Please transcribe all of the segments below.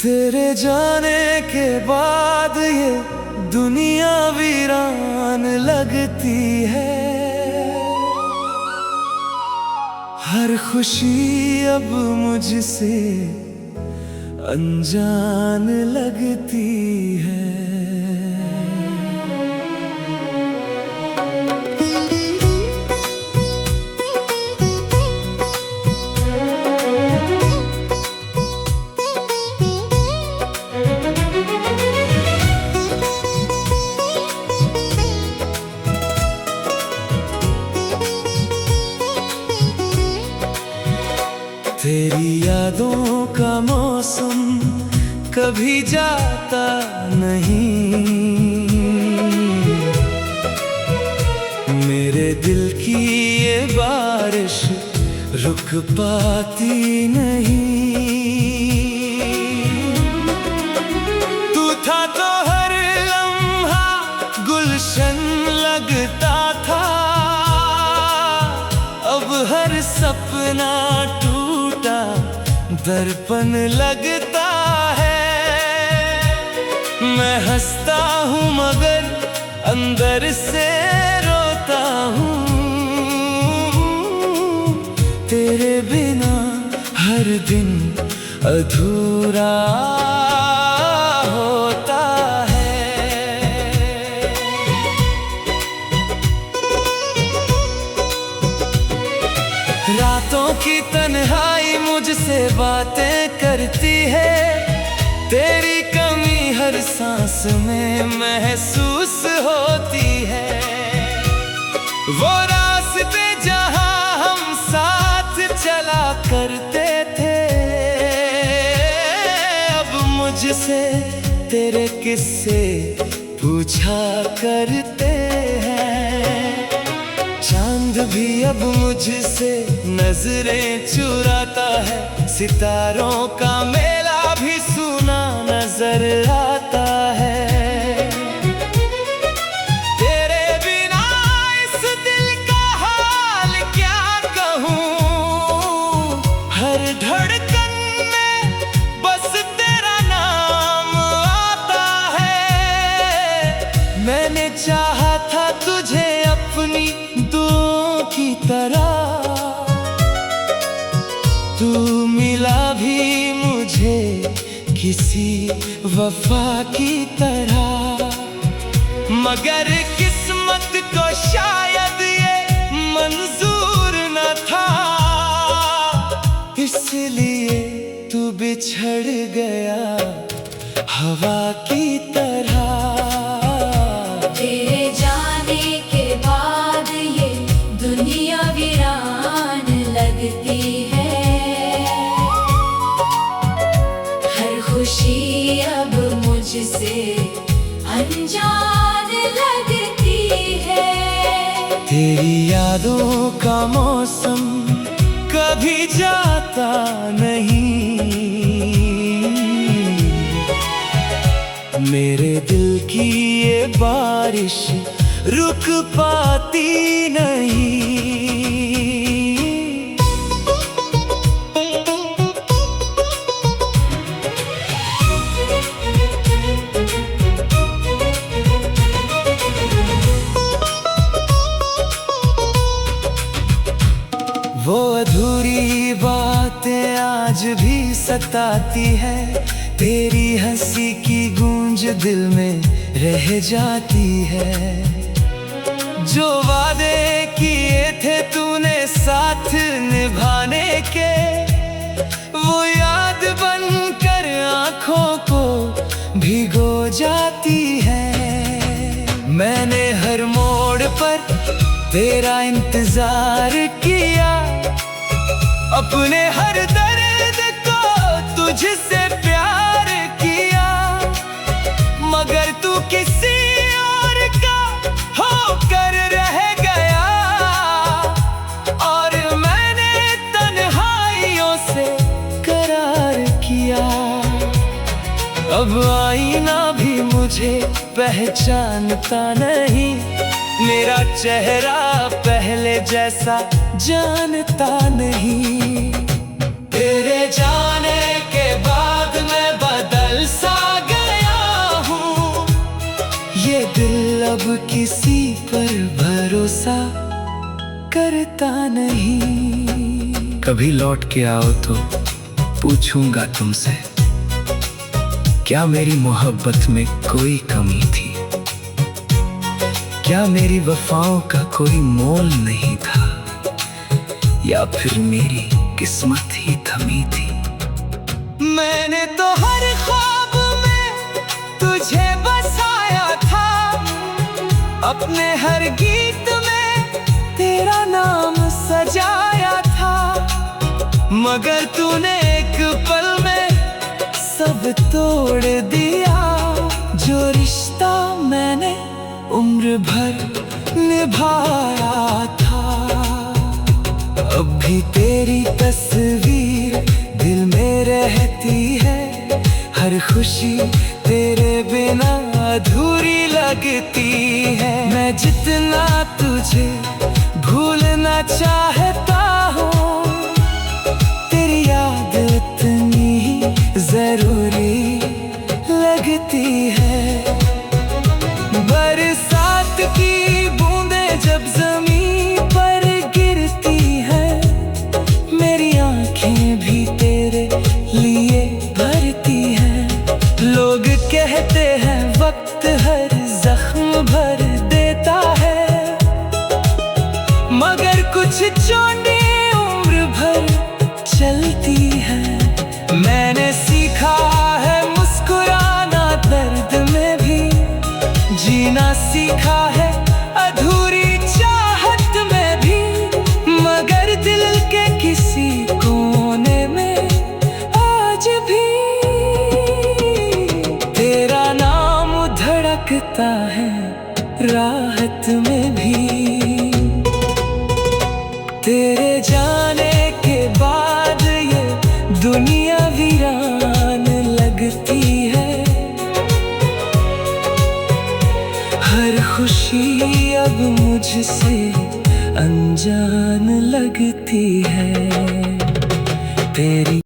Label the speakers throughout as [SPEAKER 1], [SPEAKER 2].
[SPEAKER 1] तेरे जाने के बाद ये दुनिया वीरान लगती है। हर खुशी अब मुझसे अनजान लगती है। तेरी यादों का मौसम कभी जाता नहीं। मेरे दिल की ये बारिश रुक पाती नहीं। तू था तो हर लम्हा गुलशन लगता था। अब हर सपना दर्पण लगता है। मैं हंसता हूँ मगर अंदर से रोता हूँ। तेरे बिना हर दिन अधूरा होता है। रातों की तन्हाई मुझसे बातें करती है। तेरी कमी हर सांस में महसूस होती है। वो रास्ते जहां हम साथ चला करते थे, अब मुझसे तेरे किस्से पूछा करते हैं। चांद भी अब मुझसे नजरें चुराता है। सितारों का मेला भी सुना नजर आता है। तेरे बिना इस दिल का हाल क्या कहूँ। हर धड़कन में बस तेरा नाम आता है। मैंने चाहा था तुझे अपनी दुआओं की तरह, तू मिला भी मुझे किसी वफा की तरह। मगर किस्मत को शायद ये मंजूर न था, इसलिए तू बिछड़ गया हवा की तरह।
[SPEAKER 2] तेरे जाने के बाद ये दुनिया वीरान लगती है। हर खुशी अब मुझसे अनजान लगती है।
[SPEAKER 1] तेरी यादों का मौसम कभी जाता नहीं। मेरे दिल की ये बारिश रुक पाती नहीं। वो अधूरी बातें आज भी सताती है। तेरी हंसी की गूंज दिल में रह जाती है। जो वादे किए थे तूने साथ निभाने के, वो याद बनकर आँखों को भिगो जाती है। मैंने हर मोड़ पर तेरा इंतजार किया। अपने हर दर्द को तुझसे प्यार किया। मगर तू किसी और का होकर रह गया। और मैंने तन्हाइयों से करार किया। अब आईना भी मुझे पहचानता नहीं। मेरा चेहरा पहले जैसा जानता नहीं। तेरे जाने के बाद मैं बदल किसी पर भरोसा करता नहीं।
[SPEAKER 3] कभी लौट के आओ तो पूछूंगा तुमसे, क्या मेरी मोहब्बत में कोई कमी थी? क्या मेरी वफाओं का कोई मोल नहीं था? या फिर मेरी किस्मत ही थमी थी?
[SPEAKER 1] मैंने तो हर ख्वाब में तुझे बसाया था, अपने हर गीत में तेरा नाम सजाया था। मगर तूने एक पल में सब तोड़ दिया, जो रिश्ता मैंने उम्र भर निभाया था। अब भी तेरी तस्वीर दिल में रहती है, हर खुशी तेरे बिना अधूरी लगती है। मैं जितना तुझे भूलना चाहता हूँ, तेरी याद उतनी ही जरूरी लगती है। बरसात की बूंदें जब जमीन पर गिरती है, मेरी आंखें भी तेरे लिए भरती हैं। लोग कहते हैं वक्त हर जख्म भर देता है, मगर कुछ चोटें उम्र भर चलती हैं। मैंने सीखा है मुस्कुराना दर्द में भी, जीना सीखा है अधूरी चाहत में भी। मगर दिल के किसी कोने में आज भी तेरा नाम धड़कता है, राहत में भी। तेरे जाने के बाद ये दुनिया वीरान लगती है, हर खुशी अब मुझसे अनजान लगती है। तेरी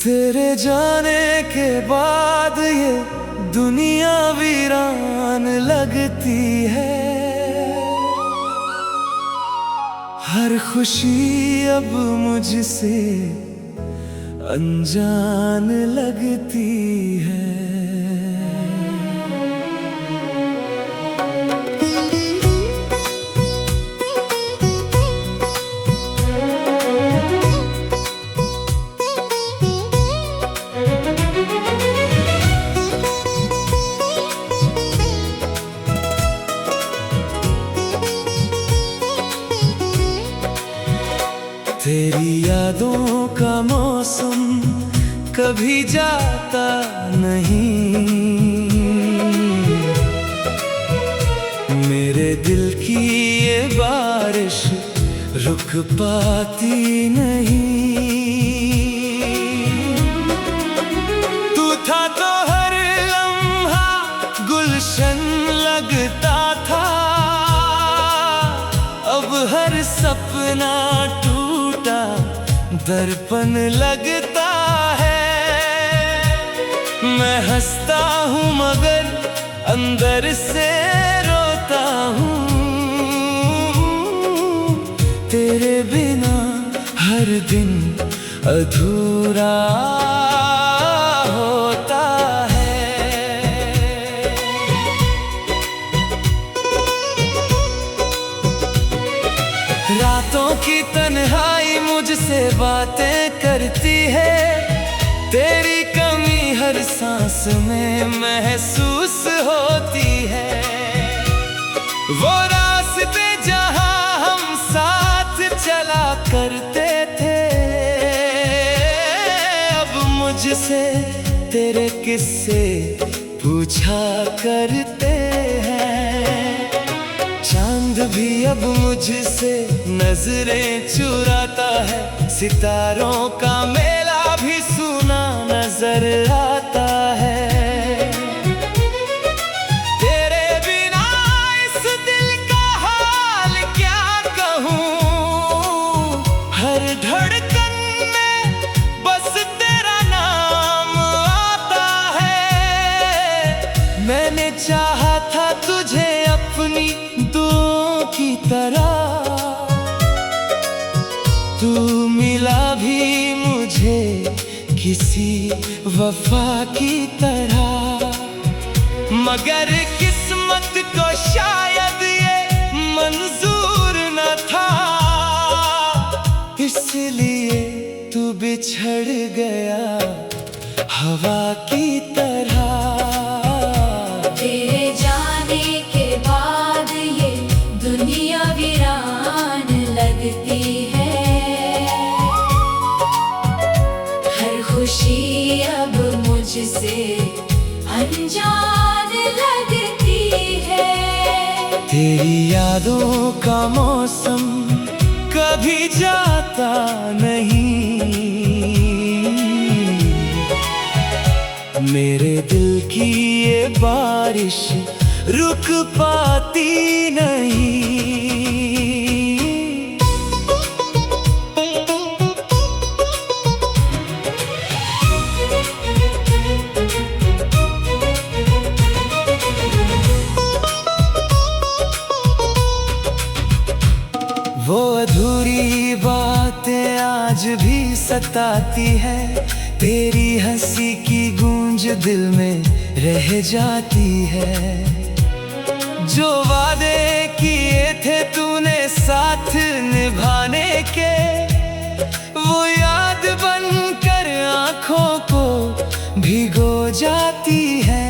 [SPEAKER 1] तेरे जाने के बाद ये दुनिया वीरान लगती है, हर खुशी अब मुझसे अनजान लगती है। तेरी यादों का मौसम कभी जाता नहीं, मेरे दिल की ये बारिश रुक पाती नहीं। तू था तो हर लम्हा गुलशन लगता था, अब हर सपना दर्पण लगता है। मैं हंसता हूँ मगर अंदर से रोता हूँ, तेरे बिना हर दिन अधूरा होता है। रातों की तन्हाई मुझसे बातें करती है, तेरी कमी हर सांस में महसूस होती है। वो रास्ते जहां हम साथ चला करते थे, अब मुझसे तेरे किस्से पूछा करते हैं। चांद भी अब मुझसे नजरें चुराता है, सितारों का मेला भी सुना नजर आता है। तेरे बिना इस दिल का हाल क्या कहूँ, हर धड़कन में बस तेरा नाम आता है। मैंने चाहा था तुझे अपनी दुआओं की तरह, तू मिला भी मुझे किसी वफा की तरह। मगर किस्मत को शायद ये मंजूर न था, इसलिए तू बिछड़ गया हवा की तरह।
[SPEAKER 2] तेरे जाने के बाद ये दुनिया वीरान लगती है। हर खुशी अब मुझसे अनजान लगती है।
[SPEAKER 1] तेरी यादों का मौसम कभी जाता नहीं, मेरे दिल की ये बारिश रुक पाती नहीं। वो अधूरी बातें आज भी सताती है, तेरी हंसी की गूंज दिल में रह जाती है। जो वादे किए थे तूने साथ निभाने के, वो याद बनकर आंखों को भिगो जाती है।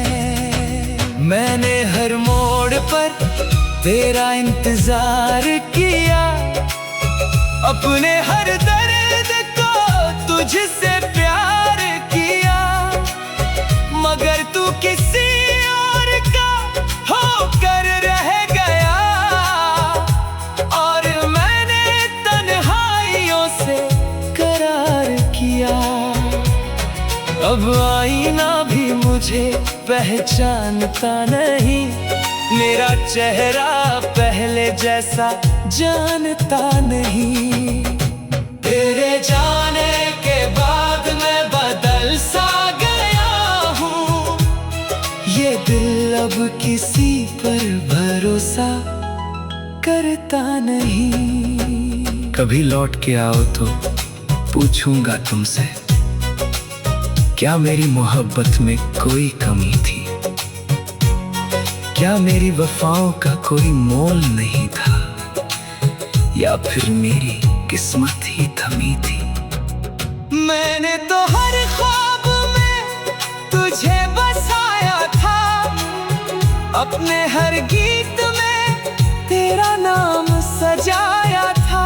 [SPEAKER 1] मैंने हर मोड़ पर तेरा इंतजार किया, अपने हर दर्द को तुझसे प्यार किया। मगर तू किसी और का होकर रह गया, और मैंने तन्हाइयों से करार किया। अब आईना भी मुझे पहचानता नहीं, मेरा चेहरा पहले जैसा जानता नहीं। तेरे जाने के बाद मैं बदल सा गया हूँ, ये दिल अब किसी पर भरोसा करता नहीं।
[SPEAKER 3] कभी लौट के आओ तो पूछूंगा तुमसे, क्या मेरी मोहब्बत में कोई कमी थी? क्या मेरी वफाओं का कोई मोल नहीं था, या फिर मेरी किस्मत ही थमी थी?
[SPEAKER 1] मैंने तो हर ख्वाब में तुझे बसाया था, अपने हर गीत में तेरा नाम सजाया था।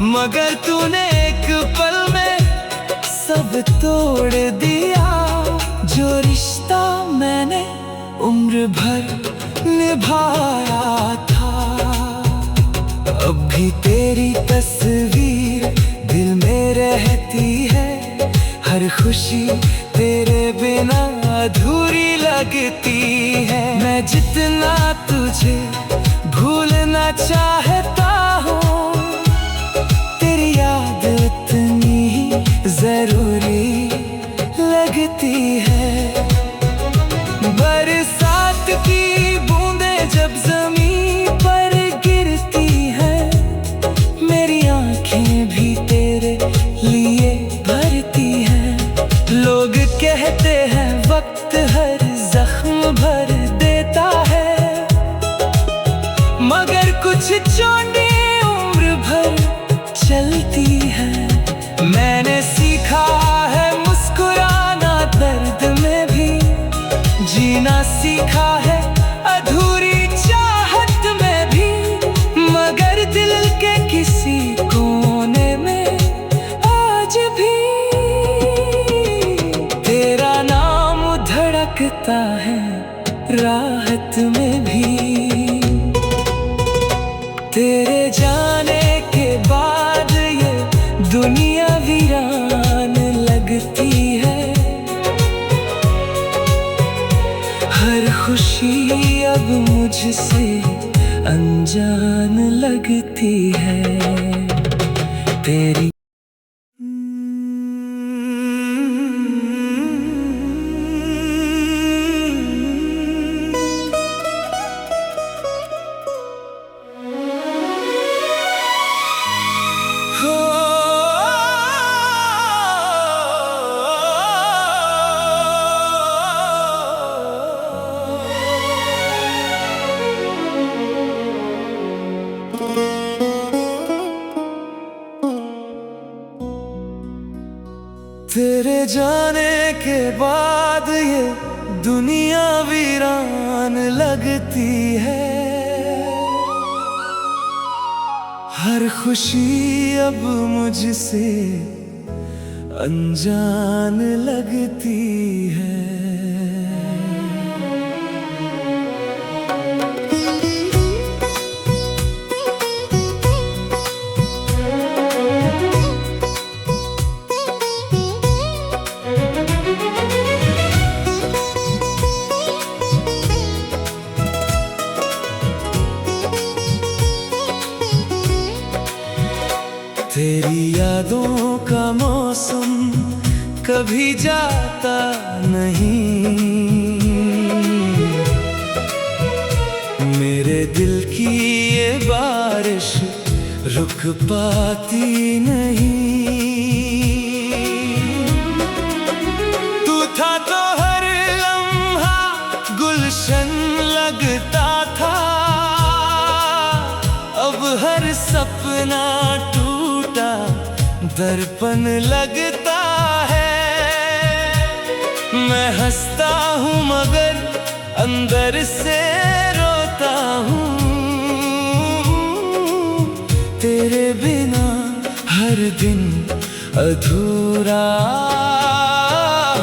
[SPEAKER 1] मगर तूने एक पल में सब तोड़ दिया, जो रिश्ता मैंने उम्र भर निभाया था। अब भी तेरी तस्वीर दिल में रहती है, हर खुशी तेरे बिना अधूरी लगती है। मैं जितना तुझे भूलना चाहता हूँ, तेरी याद उतनी ही जरूरी लगती है। बरसात की बूंदें जब ज़मीन पर गिरती हैं, मेरी आंखें भी तेरे लिए भरती हैं। लोग कहते हैं वक्त हर जख्म भर देता है, मगर कुछ चोटें उम्र भर चलती हैं। मैंने सीखा है मुस्कुराना दर्द में भी, जीना सीखा है अधूरी चाहत में भी। मगर दिल के किसी कोने में आज भी तेरा नाम धड़कता
[SPEAKER 3] रहता है राहत में भी। तेरे जाने के बाद ये दुनिया वीरान लगती है। हर खुशी अब मुझसे अनजान लगती है। तेरी
[SPEAKER 1] तेरे जाने के बाद ये दुनिया वीरान लगती है। हर खुशी अब मुझसे अनजान लगती है। तेरी यादों का मौसम कभी जाता नहीं। मेरे दिल की ये बारिश रुक पाती नहीं। तू था तो हर लम्हा गुलशन लगता था। अब हर सपना दर्पण लगता है। मैं हंसता हूँ मगर अंदर से रोता हूँ। तेरे बिना हर दिन अधूरा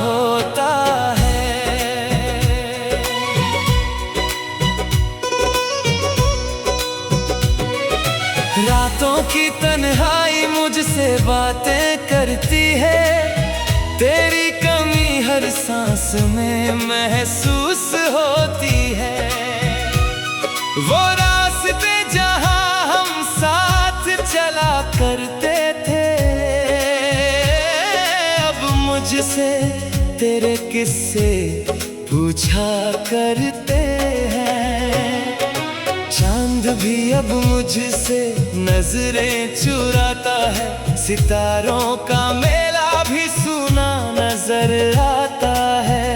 [SPEAKER 1] होता है। रातों की तन्हाई मुझसे बातें करती है। तेरी कमी हर सांस में महसूस होती है। वो रास्ते जहां हम साथ चला करते थे, अब मुझसे तेरे किस्से पूछा करते हैं। चांद भी अब मुझसे नजरें चुराता है। सितारों का मेला भी सुना नजर आता है।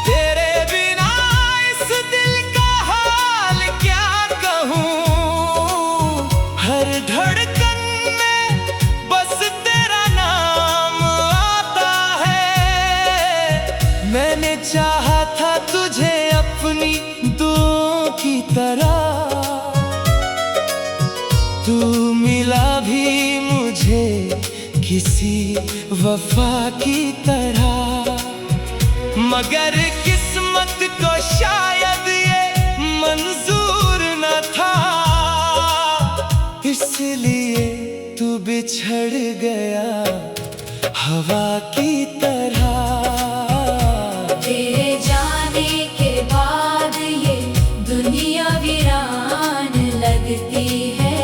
[SPEAKER 1] तेरे बिना इस दिल का हाल क्या कहूँ। हर धड़कन में बस तेरा नाम आता है। मैंने चाहा था तुझे अपनी दुआओं की तरह, तू मिला भी मुझे किसी वफा की तरह। मगर किस्मत को शायद ये मंजूर न था, इसलिए तू बिछड़ गया हवा की तरह।
[SPEAKER 2] तेरे जाने के बाद ये दुनिया वीरान लगती है।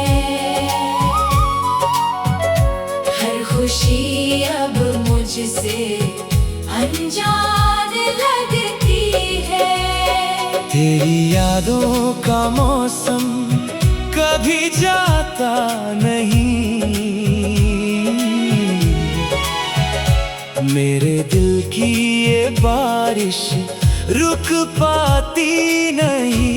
[SPEAKER 2] हर खुशी अब मुझसे अनजान लगती है।
[SPEAKER 1] तेरी यादों का मौसम कभी जाता नहीं। मेरे दिल की ये बारिश रुक पाती नहीं।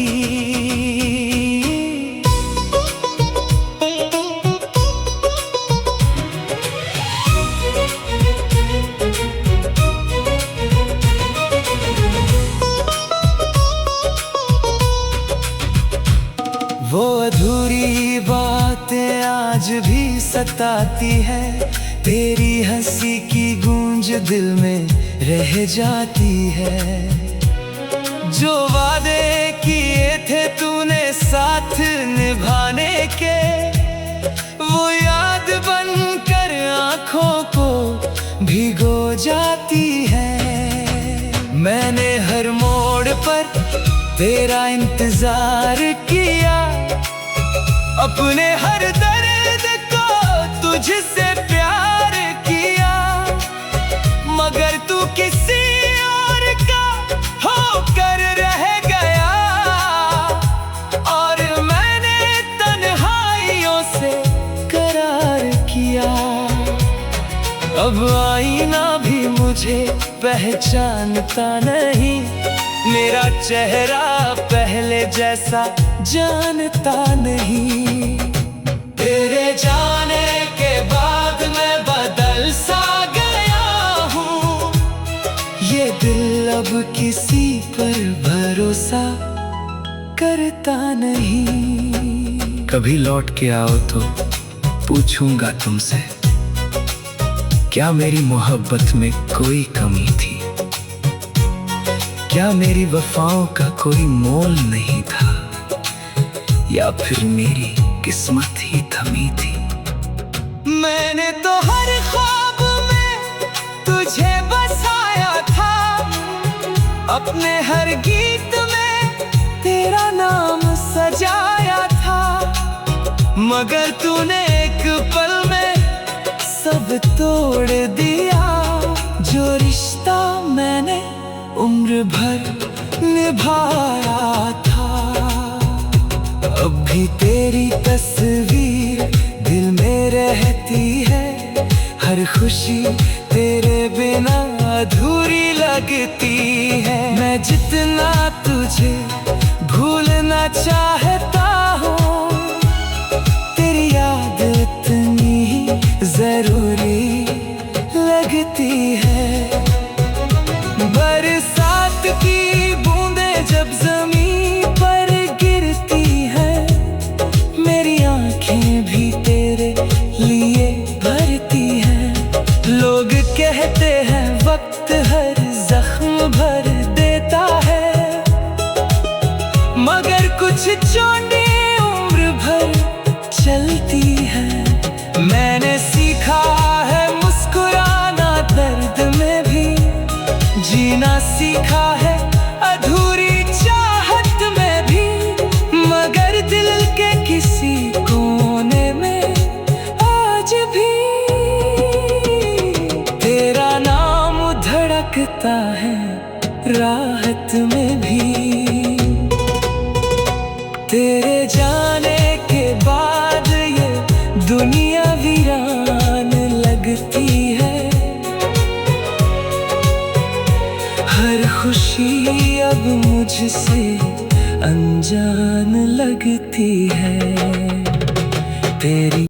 [SPEAKER 1] वो अधूरी बातें आज भी सताती है। तेरी हंसी की गूंज दिल में रह जाती है। जो वादे किए थे तूने साथ निभाने के, वो याद बनकर आंखों को भिगो जाती है। मैंने हर मोड़ पर तेरा इंतजार किया, अपने हर दर्द को तुझसे प्यार किया, मगर तू किसी और का होकर रह गया। और मैंने तन्हाइयों से करार किया। अब आईना भी मुझे पहचानता नहीं, मेरा चेहरा पहले जैसा जानता नहीं। तेरे जाने के बाद मैं बदल सा गया हूँ, ये दिल अब किसी पर भरोसा करता नहीं।
[SPEAKER 3] कभी लौट के आओ तो पूछूंगा तुमसे, क्या मेरी मोहब्बत में कोई कमी थी? क्या मेरी वफाओं का कोई मोल नहीं था, या फिर मेरी किस्मत ही थमी थी?
[SPEAKER 1] मैंने तो हर ख्वाब में तुझे बसाया था, अपने हर गीत में तेरा नाम सजाया था, मगर तूने एक पल में सब तोड़ दिया। जो रिश्ता मैंने उम्र भर निभाया था, अब भी तेरी तस्वीर दिल में रहती है। हर खुशी तेरे बिना अधूरी लगती है। मैं जितना तुझे भूलना चाहता हूँ, तेरी याद इतनी ही जरूरी लगती है। बरसात की बूंदें जब जमीन पर गिरती है, मेरी आंखें भी तेरे लिए भरती हैं। लोग कहते हैं वक्त हर जख्म भर देता है, मगर कुछ चोटें उम्र भर चलती है। मैंने सीखा है मुस्कुराना दर्द में भी, जीना सीखा है अधूरी चाहत में भी, मगर दिल के किसी कोने में आज भी तेरा नाम धड़कता है राहत में भी। तेरे जाने के बाद ये दुनिया वीरान लगती है। हर खुशी अब मुझसे अनजान लगती है। तेरी